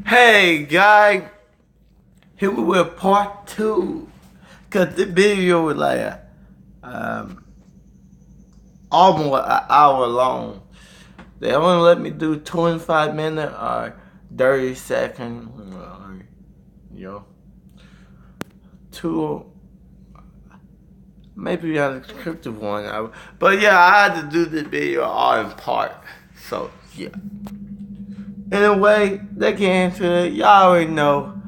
Hey, guy, here we with part 2. Cause the video was like almost an hour long. They only let me do 25 minutes or 30 seconds. Two, maybe an unscripted one. But yeah, I had to do this video all in part. So yeah. Anyway, let's get into it. Y'all already know.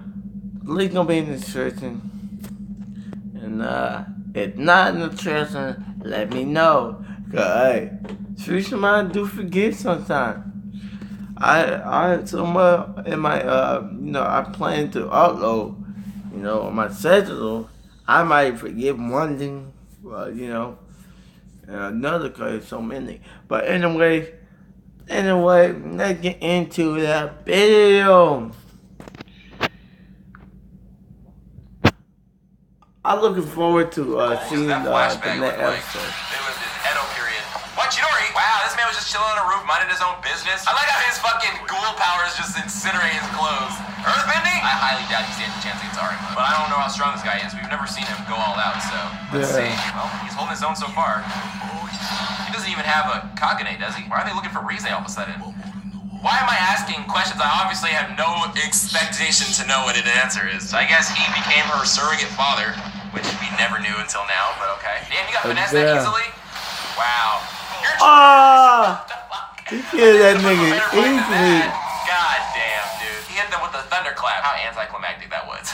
The link gonna be in the description. And if not in the description, let me know. Cause hey, streets of mine do forget sometimes. I somewhere in my I plan to upload, on my schedule. I might forget one thing, and another cause so many. But anyway, let's get into that video. I'm looking forward to seeing the next episode. It was his Edo period. What, Chidori? Wow, this man was just chilling on a roof, minding his own business. I like how his fucking ghoul powers just incinerate his clothes. Earthbending? I highly doubt he stands a chance against Arima. But I don't know how strong this guy is. We've never seen him go all out, so let's see. Well, he's holding his own so far. He doesn't even have a Kagane, does he? Why are they looking for Rize all of a sudden? Why am I asking questions? I obviously have no expectation to know what an answer is. So I guess he became her surrogate father, which we never knew until now, but okay. Damn, you got finessed that easily? Wow. You're what the fuck? You killed that nigga easily. God damn, dude. He hit them with a thunderclap. How anticlimactic that was.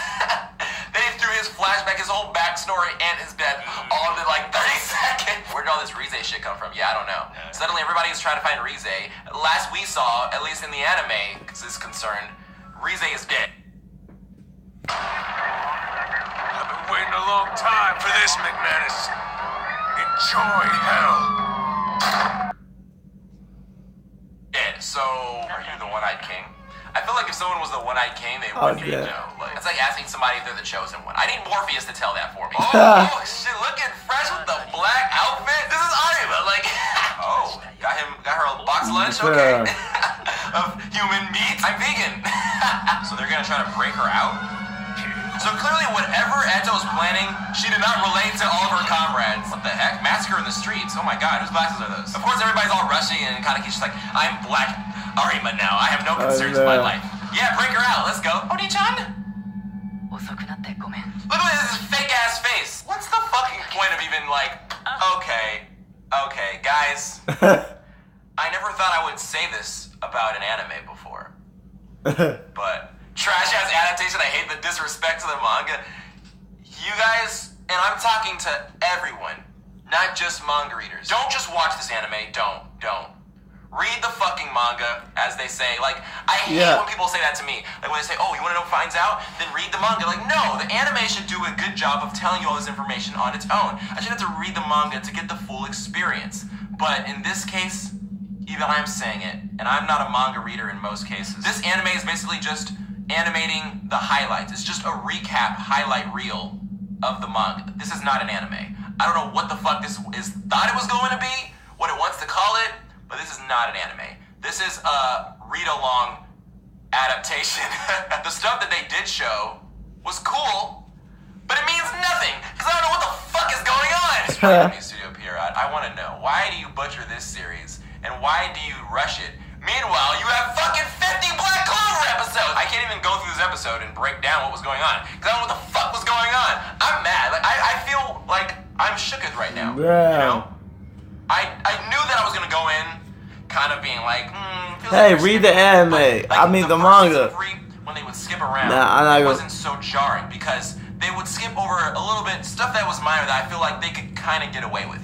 Then he threw his flashback, his whole backstory, and his death all in like 30 seconds. Where did all this Rize shit come from? Yeah, I don't know. Suddenly everybody is trying to find Rize. Last we saw, at least in the anime is concerned, Rize is dead. I've been waiting a long time for this, McManus. Enjoy hell. Dead. So, are you the One-Eyed King? I feel like if someone was the One-Eyed King, they wouldn't even know. Like, it's like asking somebody if they're the chosen one. I need Morpheus to tell that for me. Oh shit, looking fresh with the black outfit. This is Arima, like, oh, got her a box lunch, okay. Of human meat. I'm vegan. So they're gonna try to break her out? So clearly whatever Eto's planning, she did not relate to all of her comrades. What the heck? Massacre in the streets. Oh my god, whose glasses are those? Of course everybody's all rushing and Kanaki's just like, I'm black Arima now. I have no concerns in my life. Yeah, break her out. Let's go. Oni-chan? Look at this fake ass face. What's the fucking point of even like, okay, guys. I never thought I would say this about an anime before. But trash ass adaptation, I hate the disrespect to the manga. You guys, and I'm talking to everyone, not just manga readers. Don't just watch this anime, don't. Read the fucking manga, as they say. Like, I hate when people say that to me. Like when they say, oh, you wanna know what finds out? Then read the manga. Like, no, the anime should do a good job of telling you all this information on its own. I should have to read the manga to get the full experience. But in this case, even I'm saying it, and I'm not a manga reader in most cases. This anime is basically just animating the highlights. It's just a recap highlight reel of the manga. This is not an anime. I don't know what the fuck this is thought it was going to be, what it wants to call it, but this is not an anime. This is a read-along adaptation. The stuff that they did show was cool, but it means nothing, because I don't know what the fuck is going on. Studio Pierrot, I want to know, why do you butcher this series, and why do you rush it? Meanwhile, you have fucking 50 Black Clover episodes! I can't even go through this episode and break down what was going on, because I don't know what the fuck was going on. I'm mad. Like, I feel like I'm shooketh right now. Yeah. I knew that I was gonna go in kind of being like, hey, read the anime. I mean the manga. When they would skip around, it wasn't so jarring because they would skip over a little bit stuff that was minor that I feel like they could kind of get away with,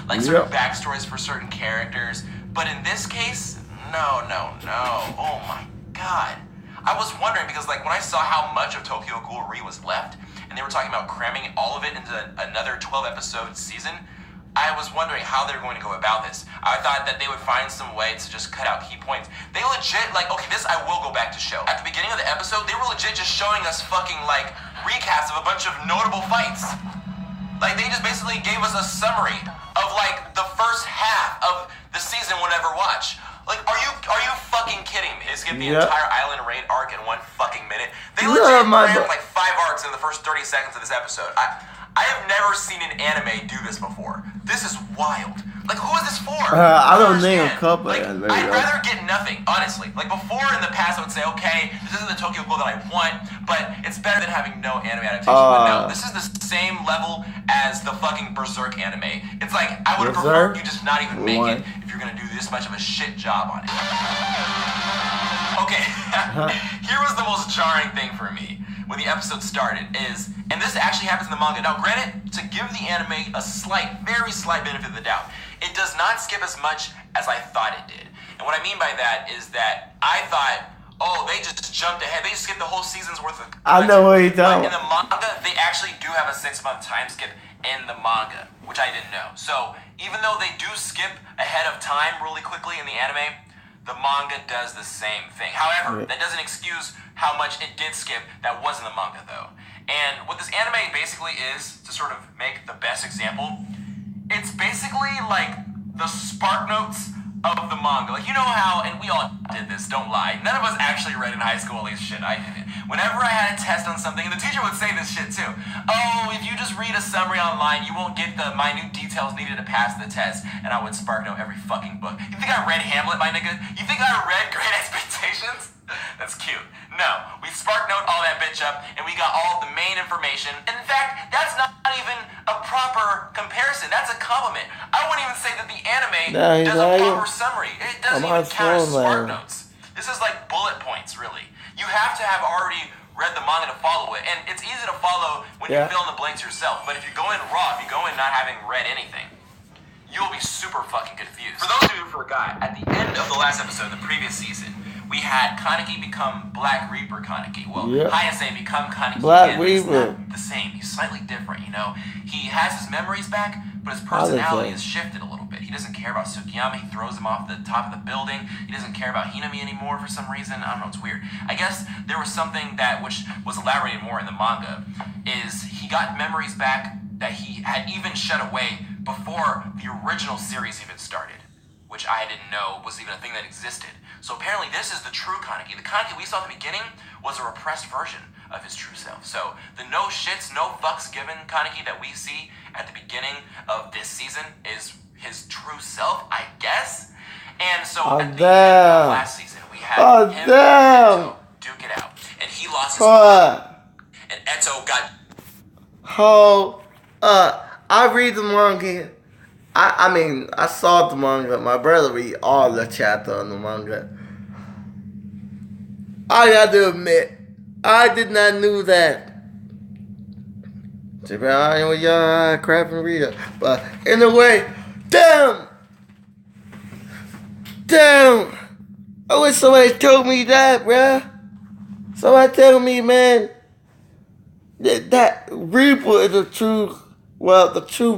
like certain backstories for certain characters. But in this case, no. Oh my god. I was wondering because like when I saw how much of Tokyo Ghoul Re was left, and they were talking about cramming all of it into another 12 episode season, I was wondering how they were going to go about this. I thought that they would find some way to just cut out key points. They legit, like, okay, this I will go back to show. At the beginning of the episode, they were legit just showing us fucking, like, recaps of a bunch of notable fights. Like, they just basically gave us a summary of, like, the first half of the season we'll never watch. Like, are you fucking kidding me? They skipped the entire island narrate arc in 1 fucking minute. They Yeah, legit my crammed bu- like 5 arcs in the first 30 seconds of this episode. I have never seen an anime do this before. This is wild. Like, who is this for? I don't name a understand. couple. Like, There you I'd go. rather get nothing, honestly. Like, before in the past, I would say, okay, this isn't the Tokyo Ghoul that I want, but it's better than having no anime adaptation. But no, this is the same level as the fucking Berserk anime. It's like, I would have preferred you just not even make it if you're gonna do this much of a shit job on it. Okay, here was the most jarring thing for me when the episode started is, and this actually happens in the manga. Now, granted, to give the anime a slight, very slight benefit of the doubt, it does not skip as much as I thought it did. And what I mean by that is that I thought, oh, they just jumped ahead. They just skipped the whole season's worth of content. I know what you're talking But in the manga, they actually do have a 6-month time skip in the manga, which I didn't know. So even though they do skip ahead of time really quickly in the anime, the manga does the same thing. However, that doesn't excuse how much it did skip that was in the manga, though. And what this anime basically is, to sort of make the best example, it's basically like the Spark Notes of the manga. Like, you know how, and we all did this, don't lie. None of us actually read in high school, at least shit, I didn't. Whenever I had a test on something, and the teacher would say this shit too. Oh, if you just read a summary online, you won't get the minute details needed to pass the test. And I would Spark Note every fucking book. You think I read Hamlet, my nigga? You think I read Great Expectations? That's cute. No, we Spark Note all that bitch up, and we got all the main information. And in fact, that's not even a proper comparison. That's a compliment. I wouldn't even say that the anime does a proper summary. It doesn't even count as Spark Notes. This is like bullet points, really. You have to have already read the manga to follow it, and it's easy to follow when you fill in the blanks yourself. But if you go in raw, if you go in not having read anything, you'll be super fucking confused. For those of you who forgot, at the end of the last episode of the previous season, we had Kaneki become Black Reaper Kaneki. Well, Hayase become Kaneki Black again, but he's Reaper. not the same. He's slightly different, you know? He has his memories back, but his personality has shifted a little bit. He doesn't care about Sugiyama. He throws him off the top of the building. He doesn't care about Hinami anymore for some reason. I don't know, it's weird. I guess there was something that, which was elaborated more in the manga, is he got memories back that he had even shut away before the original series even started, which I didn't know was even a thing that existed. So apparently this is the true Kaneki. The Kaneki we saw at the beginning was a repressed version of his true self. So the no shits, no fucks given Kaneki that we see at the beginning of this season is his true self, I guess. And so at the end of last season, we had him and Eto duke it out. And he lost his mind. And Eto got... I read the manga. I mean, I saw the manga. My brother read all the chapter on the manga. I got to admit, I did not knew that. I know y'all crap and read it. But in a way, damn! I wish somebody told me that, bruh. Somebody tell me, man, that Reaper is the true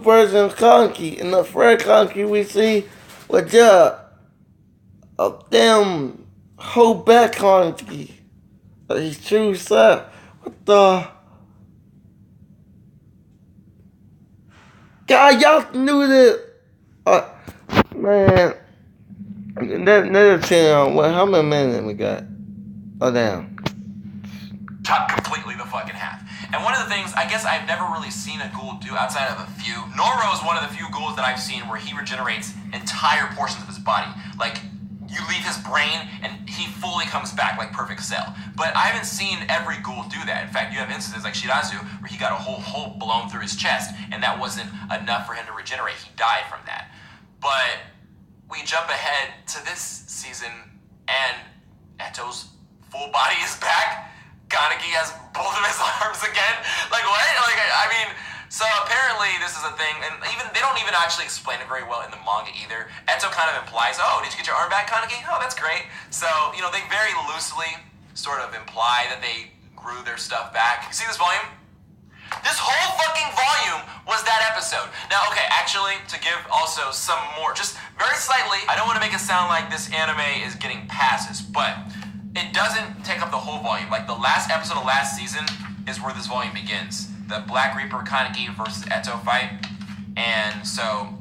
version of Kaneki. And the first Kaneki we see was just a damn whole back Kaneki. His true self. What the? God, y'all knew that. Man. Another 10 on how many minutes we got? Oh, damn. Chopped completely the fucking half. And one of the things, I guess I've never really seen a ghoul do outside of a few. Noro is one of the few ghouls that I've seen where he regenerates entire portions of his body. Like, you leave his brain and he fully comes back like perfect cell. But I haven't seen every ghoul do that. In fact, you have instances like Shirazu where he got a whole hole blown through his chest and that wasn't enough for him to regenerate. He died from that. But we jump ahead to this season and Eto's full body is back. Kaneki has both of his arms again. Like, what? Like, I mean, so apparently this is a thing, and even they don't even actually explain it very well in the manga either. Eto kind of implies, oh, did you get your arm back, Kaneki? Oh, that's great. So, you know, they very loosely sort of imply that they grew their stuff back. You see this volume? This whole fucking volume was that episode. Now, okay, actually, to give also some more, just very slightly, I don't want to make it sound like this anime is getting passes, but it doesn't take up the whole volume. Like, the last episode of last season is where this volume begins. The Black Reaper Kaneki versus Eto fight. And so,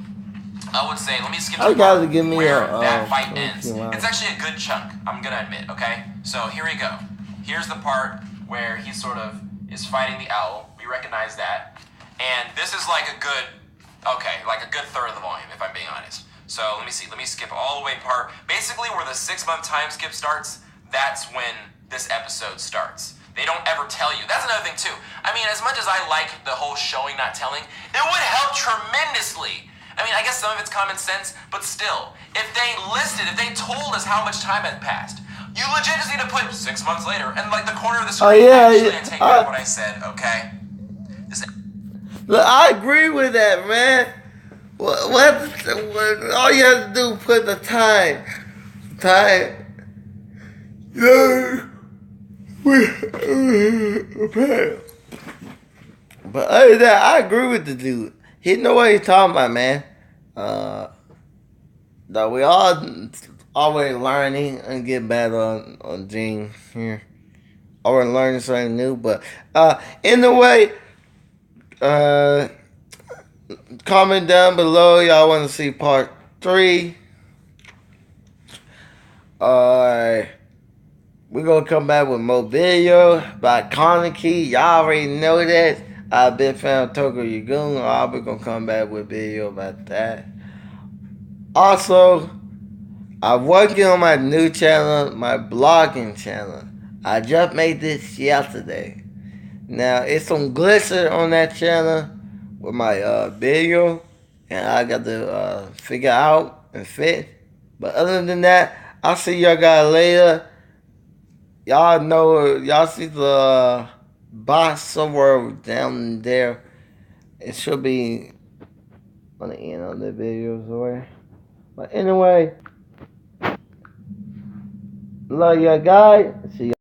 I would say, let me skip I to the gotta part give me where a that fight let me ends. see why. It's actually a good chunk, I'm gonna admit, okay? So here we go. Here's the part where he sort of is fighting the owl. We recognize that. And this is like a good, okay, like a good third of the volume, if I'm being honest. So let me see, let me skip all the way part. Basically where the 6-month time skip starts, that's when this episode starts. They don't ever tell you. That's another thing too. I mean, as much as I like the whole showing, not telling, it would help tremendously. I mean, I guess some of it's common sense, but still, if they listed, if they told us how much time had passed, you legit just need to put 6 months later, and like the corner of the screen. Actually, I take back what I said. Okay. Look, I agree with that, man. What all you have to do is put the time. But other than that, I agree with the dude. He know what he's talking about, man. That we all always learning and get better on Gene here. Always learning something new. But in a way, comment down below. Y'all want to see part 3. We're going to come back with more video by Kaneki. Y'all already know that. I've been fan of Tokyo Yagoon. I'll be going to come back with video about that. Also, I'm working on my new channel, my blogging channel. I just made this yesterday. Now, it's some glitches on that channel with my video. And I got to figure out and fit. But other than that, I'll see y'all guys later. Y'all know, y'all see the box somewhere down there. It should be on the end of the video somewhere. But anyway, love y'all guys. See y'all.